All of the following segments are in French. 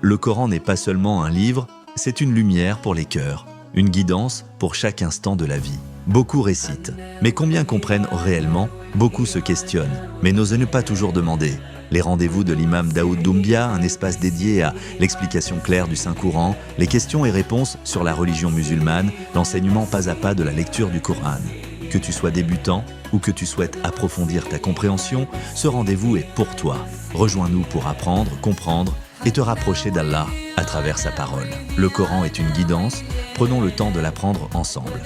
Le Coran n'est pas seulement un livre, c'est une lumière pour les cœurs, une guidance pour chaque instant de la vie. Beaucoup récitent, mais combien comprennent réellement? Beaucoup se questionnent, mais n'osent pas toujours demander. Les rendez-vous de l'imam Daoud Doumbia, un espace dédié à l'explication claire du Saint-Coran, les questions et réponses sur la religion musulmane, l'enseignement pas à pas de la lecture du Coran. Que tu sois débutant ou que tu souhaites approfondir ta compréhension, ce rendez-vous est pour toi. Rejoins-nous pour apprendre, comprendre et te rapprocher d'Allah à travers sa parole. Le Coran est une guidance, prenons le temps de l'apprendre ensemble.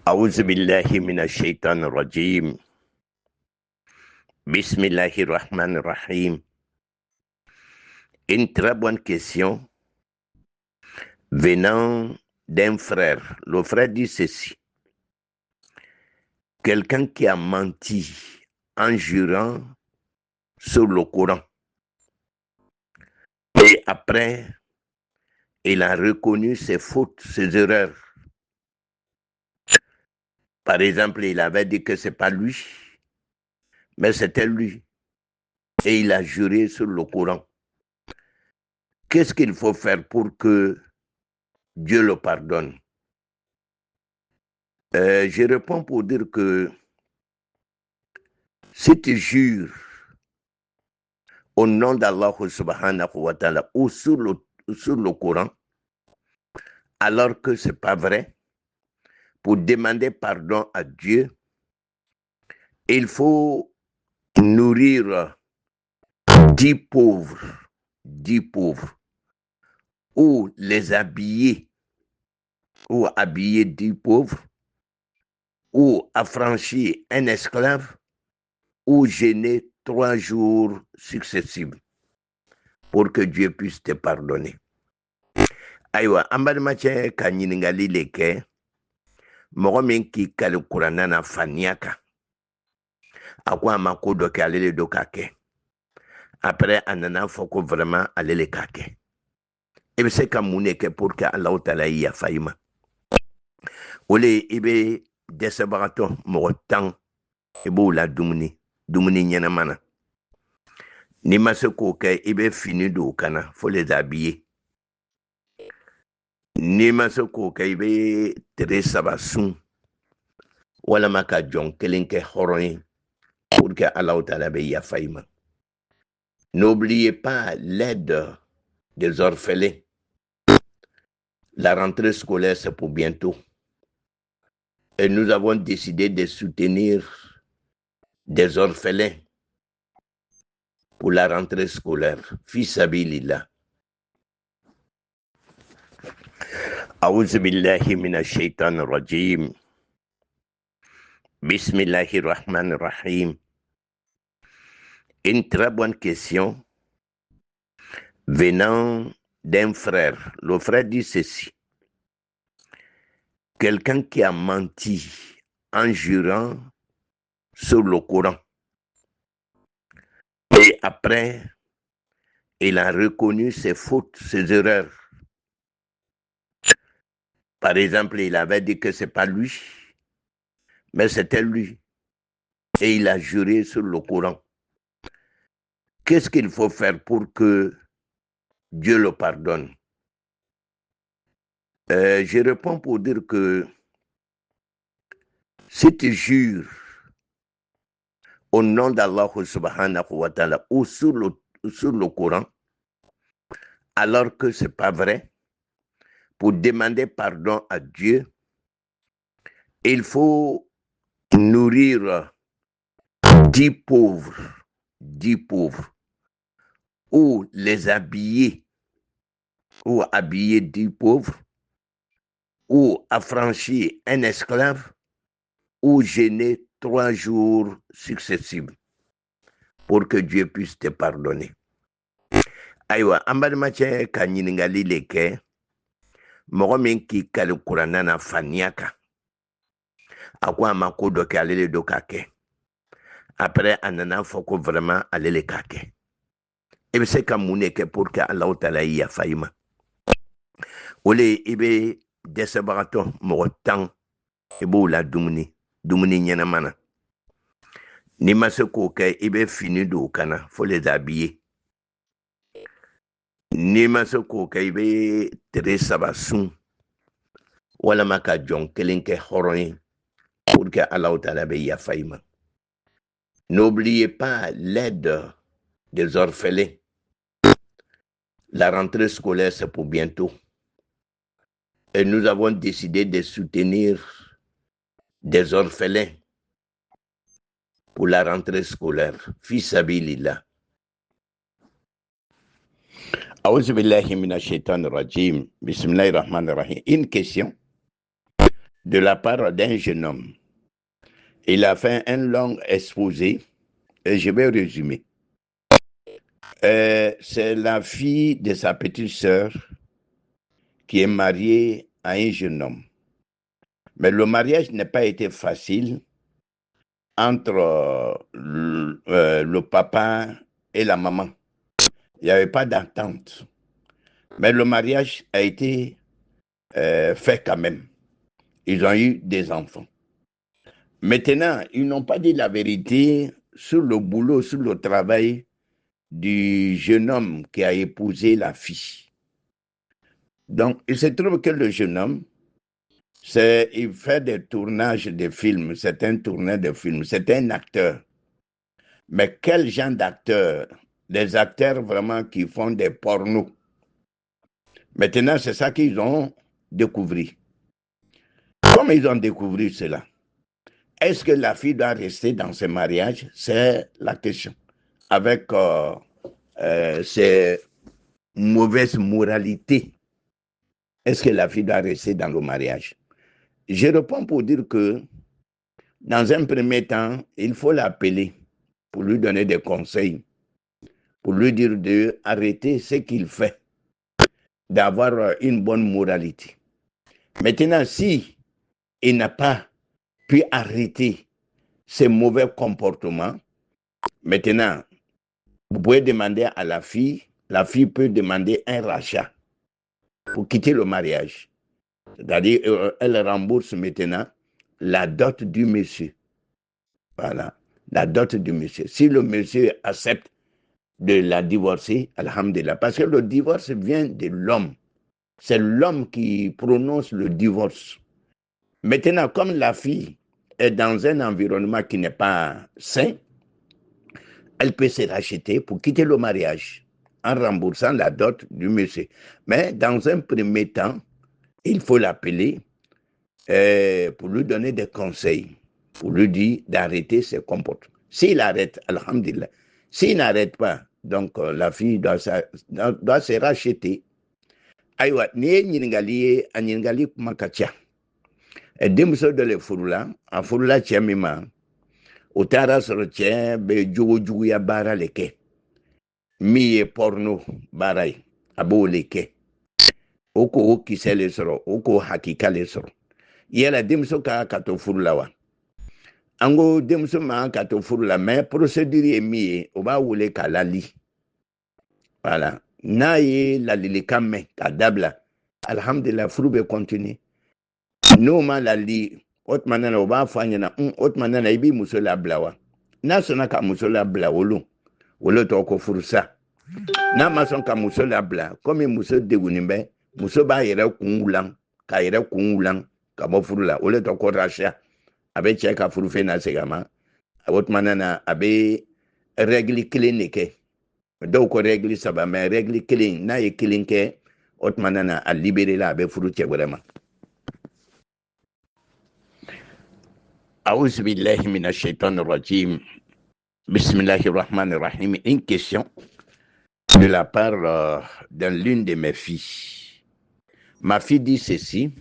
أعوذ بالله من الشيطان الرجيم بسم الله الرحمن الرحيم. Une très bonne question venant d'un frère. Le frère dit ceci: quelqu'un qui a menti en jurant sur le Coran et après il a reconnu ses fautes, ses erreurs. Par exemple, il avait dit que c'est pas lui, mais c'était lui. Et il a juré sur le Coran. Qu'est-ce qu'il faut faire pour que Dieu le pardonne? Je réponds pour dire que si tu jures au nom d'Allah subhanahu wa ta'ala ou sur le Coran, alors que ce n'est pas vrai, pour demander pardon à Dieu, il faut nourrir 10 pauvres, ou les habiller, ou habiller 10 pauvres, ou affranchir un esclave, ou jeûner 3 jours successifs pour que Dieu puisse te pardonner. Aïwa, ambadmache ka ɲiningali le kɛ mɔgɔ min k'i kali kuranna na faniya kan. A ko a ma ko dɔ kɛ ale le do k'a kɛ. Après a nana fɔ ko vraiment ale le k'a kɛ. I bɛ se ka mun de kɛ pour que Alahu Taala i yafa i ma? O le i bɛ dɛsɛbagatɔ mɔgɔ 10 i b'o la dumuni ɲɛnama na. N'i ma se k'o kɛ i bɛ fini don u kana, faut les habiller. N'i ma se k'o kɛ i bɛ tere 3 sun walama ka jɔn 1 kɛ hɔrɔn ye pour que Alahu Taala bɛ yafa i ma. N'oubliez pas l'aide des orphelins. La rentrée scolaire, c'est pour bientôt. Et nous avons décidé de soutenir des orphelins pour la rentrée scolaire. Fi sabilillah. أعوذ بالله من الشيطان الرجيم بسم الله الرحمن الرحيم. Une très bonne question venant d'un frère. Le frère dit ceci: quelqu'un qui a menti en jurant sur le Coran et après il a reconnu ses fautes, ses erreurs. Par exemple, il avait dit que c'est pas lui, mais c'était lui. Et il a juré sur le Coran. Qu'est-ce qu'il faut faire pour que Dieu le pardonne? Je réponds pour dire que si tu jures au nom d'Allah subhanahu wa ta'ala ou sur le Coran, alors que ce n'est pas vrai, pour demander pardon à Dieu, il faut nourrir 10 pauvres, ou les habiller, ou habiller 10 pauvres, ou affranchir un esclave, ou jeûner 3 jours successifs pour que Dieu puisse te pardonner. Aïwa, ambadmache ka ɲiningali le kɛ mɔgɔ min k'i kali kuranna na faniya kan a ko a ma ko dɔ kɛ ale de don k'a kɛ après a nana fɔ ko vraiment ale le k'a kɛ i bɛ se ka mun de kɛ pour que Alahu Taala i yafa i ma o le i bɛ dɛsɛbagatɔ mɔgɔ 10 i b'o la dumuni ɲɛnama na n'i ma se k'o kɛ i bɛ fini don u kana faut les habiller n'i ma se k'o kɛ i bɛ tere 3 sun walama ka jɔn 1 kɛ hɔrɔn ye pour que Alahu Taala bɛ yafa i ma. N'oubliez pas l'aide des orphelins. La rentrée scolaire, c'est pour bientôt. Et nous avons décidé de soutenir des orphelins pour la rentrée scolaire. Fils sabilillah. A'udhu billahi minash shaitanir rajim. Bismillahir rahmanir rahim. Une question de la part d'un jeune homme. Il a fait un long exposé et je vais résumer. C'est la fille de sa petite sœur qui est mariée à un jeune homme. Mais le mariage n'a pas été facile entre le papa et la maman. Il n'y avait pas d'entente. Mais le mariage a été fait quand même. Ils ont eu des enfants. Maintenant, ils n'ont pas dit la vérité sur le boulot, sur le travail du jeune homme qui a épousé la fille. Donc, il se trouve que le jeune homme, il fait des tournages de films, c'est un tourneur de films, c'est un acteur. Mais quel genre d'acteur? Des acteurs vraiment qui font des pornos. Maintenant, c'est ça qu'ils ont découvert. Comment ils ont découvert cela? Est-ce que la fille doit rester dans ce mariage? C'est la question. Avec ces mauvaises moralités, est-ce que la fille doit rester dans le mariage? Je réponds pour dire que, dans un premier temps, il faut l'appeler pour lui donner des conseils, pour lui dire d'arrêter ce qu'il fait, d'avoir une bonne moralité. Maintenant, si il n'a pas pu arrêter ces mauvais comportements, maintenant, vous pouvez demander à la fille peut demander un rachat pour quitter le mariage. C'est-à-dire, elle rembourse maintenant la dot du monsieur. Voilà, la dot du monsieur. Si le monsieur accepte de la divorcer, alhamdulillah, parce que le divorce vient de l'homme. C'est l'homme qui prononce le divorce. Maintenant, comme la fille est dans un environnement qui n'est pas sain, elle peut se racheter pour quitter le mariage en remboursant la dot du monsieur. Mais dans un premier temps, il faut l'appeler pour lui donner des conseils, pour lui dire d'arrêter ses comportements. S'il arrête, alhamdulillah. S'il n'arrête pas, donc la fille doit se racheter. Aïwa, ni nyingali kumakacha. Et demso de le furula, a furula chemima. Utara soro che be jugu ya bara leke. Miye porno barai, abo leke. Oko kisele soro, oko hakikale soro. Yela demso ka kato furula wa. Ango demso ma kato furula, mais procédure miye, oba wule kalali. Voilà. Na ye la lili kame kadabla. Alhamdulillah, furu be continue. No ma la li otmanana oba fanyana otmanana ibi musola blawa. Na sona ka musola bla wolo to ko furusa. Na mason ka musola bla comme muso degunimbe muso ba yere kungulang ka mo furula wolo to ko rasha abe cheka furu fe na segama otmanana abe règle clinique. Donc, règle ça va, mais règle clean, na ye clean ke, otmanana a libéré la avec furu vraiment. A'udhu billahi minash shaitanir rajim. Bismillahir rahmanir rahim. Une question de la part de l'une de mes filles. Ma fille dit ceci.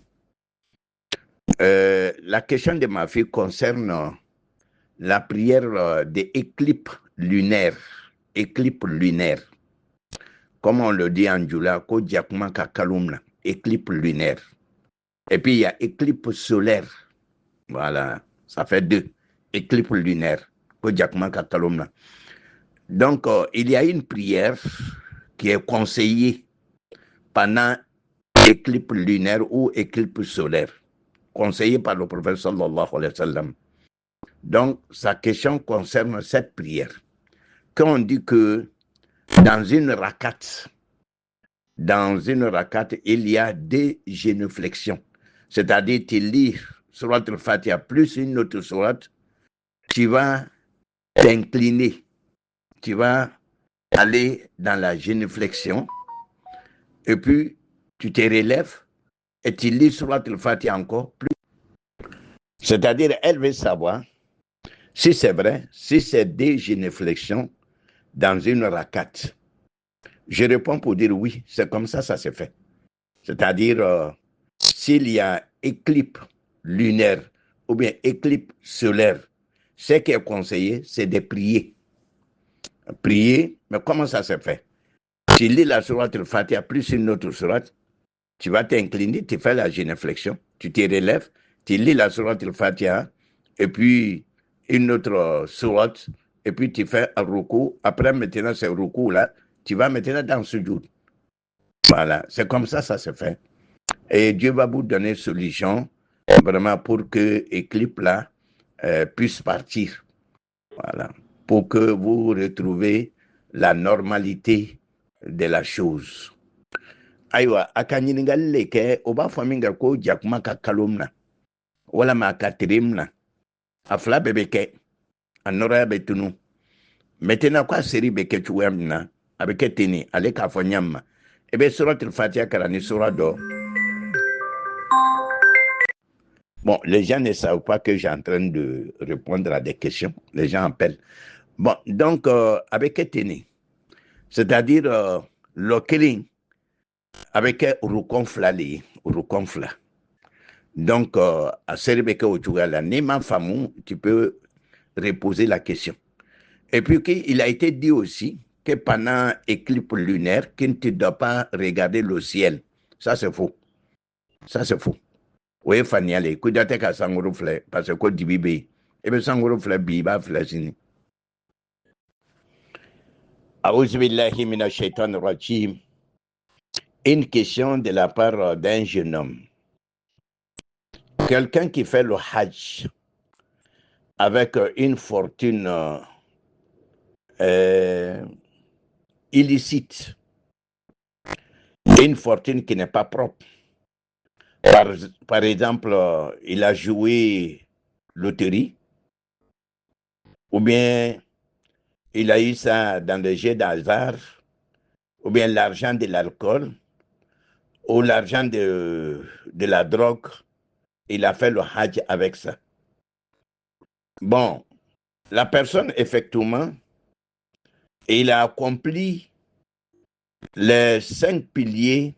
La question de ma fille concerne la prière des éclipses lunaires. Éclipse lunaire. Comme on le dit en Djoula, ko diakuma ka kalumna. éclipse lunaire. Et puis, il y a éclipse solaire. Voilà, ça fait 2. Éclipse lunaire. Donc, il y a une prière qui est conseillée pendant éclipse lunaire ou éclipse solaire, conseillée par le prophète sallallahu alayhi wa sallam. Donc, sa question concerne cette prière. Quand on dit que dans une rakat, il y a 2 génuflexions. C'est-à-dire, tu lis Surat al-Fatiha plus une autre surat, tu vas t'incliner, tu vas aller dans la génuflexion, et puis tu te relèves et tu lis Surat al-Fatiha encore plus. C'est-à-dire, elle veut savoir si c'est vrai, si c'est 2 génuflexions dans une rakat. Je réponds pour dire oui, c'est comme ça se fait. C'est-à-dire, s'il y a éclipse lunaire ou bien éclipse solaire, ce qui est conseillé, c'est de prier. Prier, mais comment ça se fait? Tu lis la sourate al-Fatiha plus une autre sourate, tu vas t'incliner, tu fais la génuflexion, tu te relèves, tu lis la sourate al-Fatiha, et puis une autre sourate, et puis tu fais un ruku. Après, maintenant, ce ruku-là, tu vas maintenant dans ce jour. Voilà, c'est comme ça se fait. Et Dieu va vous donner solution vraiment pour que l'éclipse là puisse partir. Voilà, pour que vous retrouvez la normalité de la chose. Aywa, akanyiningali leke, oba faminga ko jakuma ka kalomna, wala ma ka tirimna, afla bebeke, anora betunu. Maintenant quoi série beke chuemna, abeke tini, ale ka fonyama. Ebe surat al-Fatiha karani surat do. Bon, les gens ne savent pas que j'ai en train de répondre à des questions. Les gens appellent. Bon, donc, avec Eteni, c'est-à-dire le killing, avec Rukonfla. Donc, à Serbeke Ochugala, Nema Famou, tu peux reposer la question. Et puis, il a été dit aussi que pendant l'éclipse lunaire, qu'il ne doit pas regarder le ciel. Ça, c'est faux. Ça, c'est faux. Oui, Faniale, kudate ka sangoro fle, parce que dibibe, ebe sangoro fle biba fle sini. A'udhu billahi minash shaitanir rajim. Une question de la part d'un jeune homme. Quelqu'un qui fait le hajj avec une fortune illicite, une fortune qui n'est pas propre. Par exemple, il a joué loterie, ou bien il a eu ça dans le jeu d'hasard, ou bien l'argent de l'alcool, ou l'argent de la drogue, il a fait le hajj avec ça. Bon, la personne, effectivement, il a accompli les 5 piliers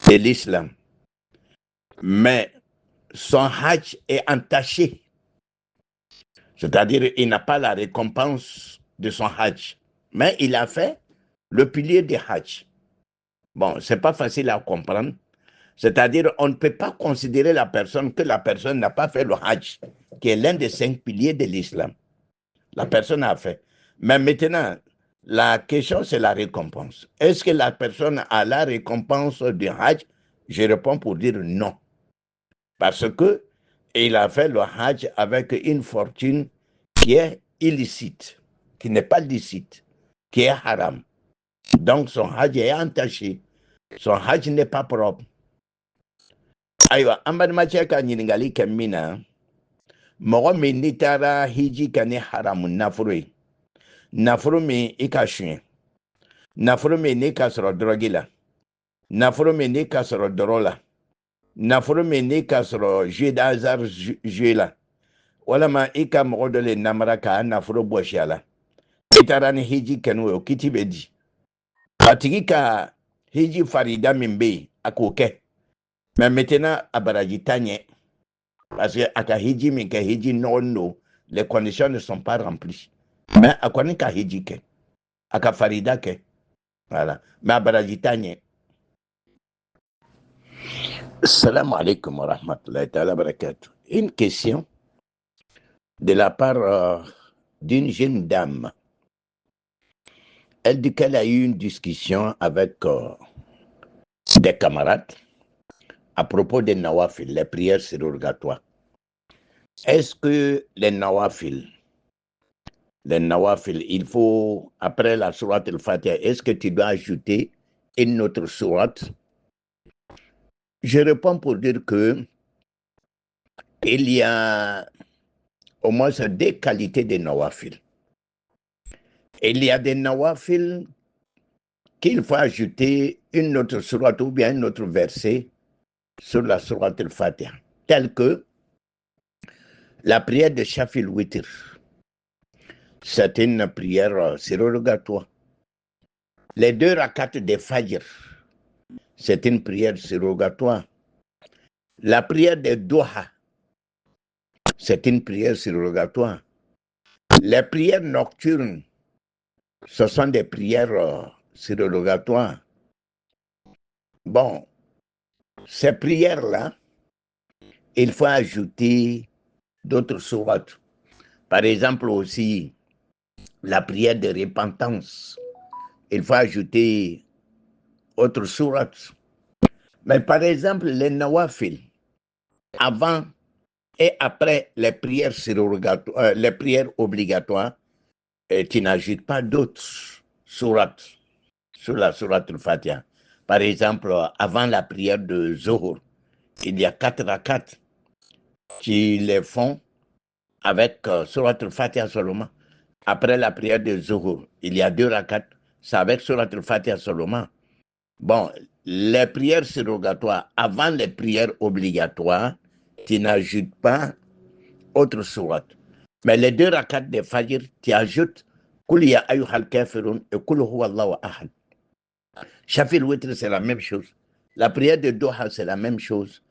de l'islam, mais son hajj est entaché. C'est-à-dire, il n'a pas la récompense de son hajj, mais il a fait le pilier de hajj. Bon, ce n'est pas facile à comprendre. C'est-à-dire, on ne peut pas considérer que la personne n'a pas fait le hajj, qui est l'un des 5 piliers de l'islam. La personne a fait. Mais maintenant, la question, c'est la récompense. Est-ce que la personne a la récompense du hajj? Je réponds pour dire non. Parce que il a fait le hajj avec une fortune qui est illicite, qui n'est pas licite, qui est haram. Donc son hajj est entaché. Son hajj n'est pas propre. Aywa, ambad macheka nyiningali kemina, mogo minitara hiji kane haram nafuru. Nafuru mi ikashun. Nafuru mi ni kasoro drogila. Nafuru mi ni kasoro dorola. Nafuru mi ni kasoro jeu d'hasard jeu la. Wala ma ika mogo dole namara ka nafuru boshiala. Itarani hiji kenwe kitibedi. Atigi ka hiji farida mimbe akoke. Mais maintenant, abaraji tanye. Parce que aka hiji mi ke hiji no, les conditions ne sont pas remplies. Mais akoni ka hiji ke. Aka farida ke. Voilà. Mais abaraji tanye. Salam alaikum wa rahmatullahi wa barakatuh. Une question de la part d'une jeune dame. Elle dit qu'elle a eu une discussion avec des camarades à propos des nawafil, les prières surrogatoires. Est-ce que les nawafil, il faut, après la sourate al-Fatiha, est-ce que tu dois ajouter une autre sourate? Je réponds pour dire que il y a au moins deux qualités de nawafil. Il y a des nawafil qu'il faut ajouter une autre sourate ou bien un autre verset sur la sourate al-Fatiha, tel que la prière de Shafil Witr. C'est une prière surrogatoire. Les 2 rakats de Fajr, c'est une prière surrogatoire. La prière de Doha, c'est une prière surrogatoire. Les prières nocturnes, ce sont des prières surrogatoires. Bon, ces prières-là, il faut ajouter d'autres sourates. Par exemple aussi, la prière de repentance, il faut ajouter autre sourate. Mais par exemple, les nawafil, avant et après les prières surrogatoires, les prières obligatoires, tu n'ajoutes pas d'autres sourates sur la sourate al-Fatiha. Par exemple, avant la prière de Zohor, il y a 4 rakats qui les font avec sourate al-Fatiha seulement. Après la prière de Zohor, il y a 2 rakats, c'est avec sourate al-Fatiha seulement. Bon, les prières surrogatoires, avant les prières obligatoires, tu n'ajoutes pas autre sourate. Mais les 2 rakats de Fajr, tu ajoutes Kul ya ayyuhal kafirun et Kul huwa Allahu ahad. Shafil Witr, c'est la même chose. La prière de Doha, c'est la même chose.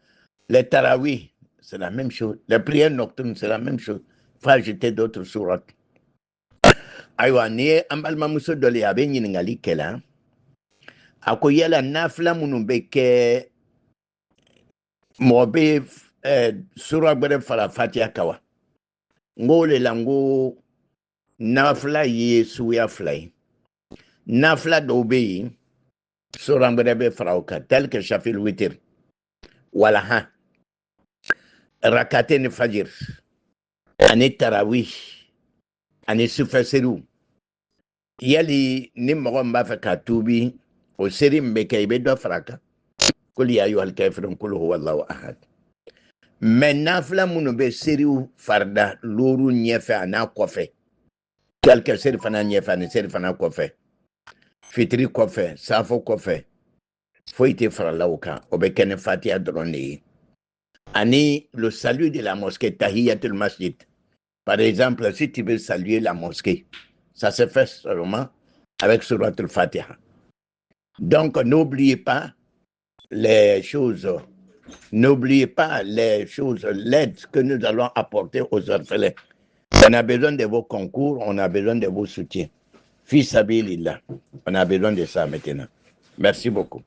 Les Tarawih, c'est la même chose. Les prières nocturnes, c'est la même chose. Il faut ajouter d'autres sourates. Aywa, ni ambalma muso dole abe nyiningali kela. Ako yala nafla munu beke mobe sura gbere fara Fatiha kawa. Ngole lango nafla ye suya flay. Nafla dobe sura gbere be farauka tel que Shafil Witr. Wala ha. Rakate ni Fajr. Ani Tarawih. Ani Sufasiru. Yali ni mɔgɔ min b'a fɛ ka tuubi o seri min bɛ kɛ i bɛ dɔ fara a kan kul ya ayyuhal kafirun kul huwa Allahu ahad. Mais nafila minnu bɛ seriw farida looru ɲɛfɛ a n'a kɔfɛ tel que seri fana ɲɛfɛ ani seri fana kɔfɛ fitiri kɔfɛ safo kɔfɛ foyi tɛ farala o kan o bɛ kɛ ni Fatiha dɔrɔn de ye. Ani le salut de la mosquée tahiyatul masjid. Par exemple, si tu veux saluer la mosquée, ça se fait seulement avec Surat al-Fatiha. Donc, n'oubliez pas les choses, l'aide que nous allons apporter aux orphelins. On a besoin de vos concours, on a besoin de vos soutiens. Fils Sabilillah, on a besoin de ça maintenant. Merci beaucoup.